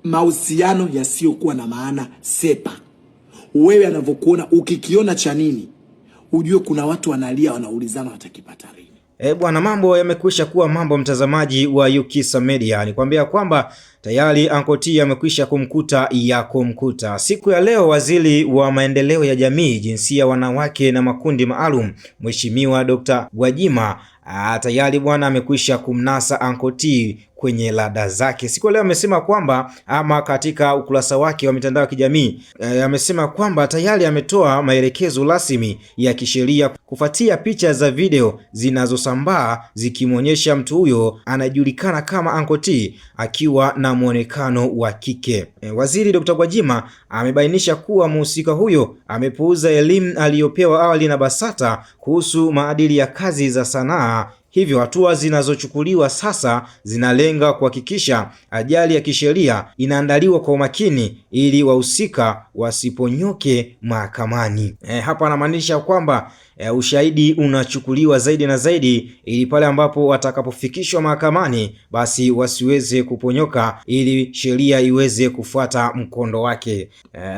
mahusiano yasiyokuwa na maana sepa. Wewe anavyokuona ukikiona cha nini, ujue kuna watu wanalia, wanaulizana watakipata lini. Bwana, mambo yamekwisha kuwa mambo, mtazamaji wa Ukisa Media. Nikwambia kwamba tayari Uncle T amekwisha kumkuta ya kumkuta. Siku ya leo Waziri wa Maendeleo ya Jamii, Jinsia, Wanawake na Makundi Maalum, Mheshimiwa Dr. Gwajima tayari bwana amekwisha kumnasa Uncle T kwenye lada zake. Siku leo amesema kwamba, ama katika ukurasa wake wa mitandao ya kijamii amesema kwamba tayari ametoa maelekezo rasmi ya kisheria kufuatia picha za video zinazosambaa zikimwonyesha mtu huyo anajulikana kama Uncle T akiwa na muonekano wa kike. Waziri Dr. Gwajima amebainisha kuwa mhusika huyo amepuuza elimu aliyopewa awali na BASATA kuhusu maadili ya kazi za sanaa. Hivyo hatua zinazochukuliwa sasa zinalenga kuhakikisha ajali ya kisheria inaandaliwa kwa umakini ili wahusika wasiponyoke mahakamani. Hapa anamaanisha kwamba ushahidi unachukuliwa zaidi na zaidi ili pale ambapo watakapofikishwa mahakamani basi wasiweze kuponyoka, ili sheria iweze kufuata mkondo wake.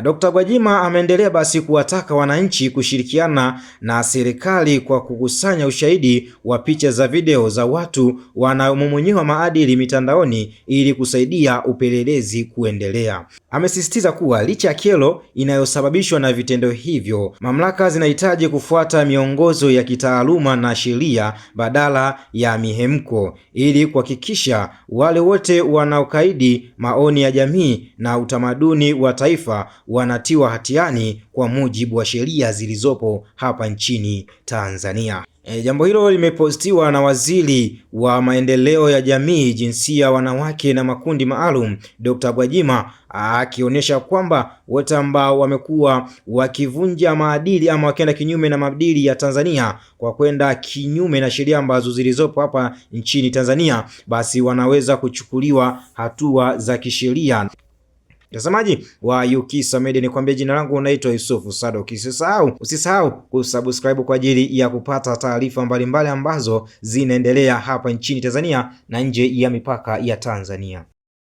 Dr. Gwajima ameendelea basi kuwataka wananchi kushirikiana na serikali kwa kukusanya ushahidi wa picha za video za watu wanaomomonyoa maadili mitandaoni ili kusaidia upelelezi kuendelea. Amesisitiza kuwa licha ya kero inayosababishwa na vitendo hivyo, mamlaka zinahitaji kufuata miongozo ya kitaaluma na sheria badala ya mihemko ili kuhakikisha wale wote wanaokaidi maoni ya jamii na utamaduni wa taifa wanatiwa hatiani kwa mujibu wa sheria zilizopo hapa nchini Tanzania. Jambo hilo limepostiwa na Waziri wa Maendeleo ya Jamii, Jinsia, Wanawake na Makundi Maalum, Dr. Gwajima, akionyesha kwamba wote ambao wamekuwa wakivunja maadili ama wakienda kinyume na maadili ya Tanzania kwa kwenda kinyume na sheria ambazo zilizopo hapa nchini Tanzania, basi wanaweza kuchukuliwa hatua za kisheria. Mtazamaji wa Ukisa Media, nikwambia jina langu unaitwa Yusufu Sadoki. Usisahau kusubscribe kwa ajili ya kupata taarifa mbalimbali ambazo zinaendelea hapa nchini Tanzania na nje ya mipaka ya Tanzania.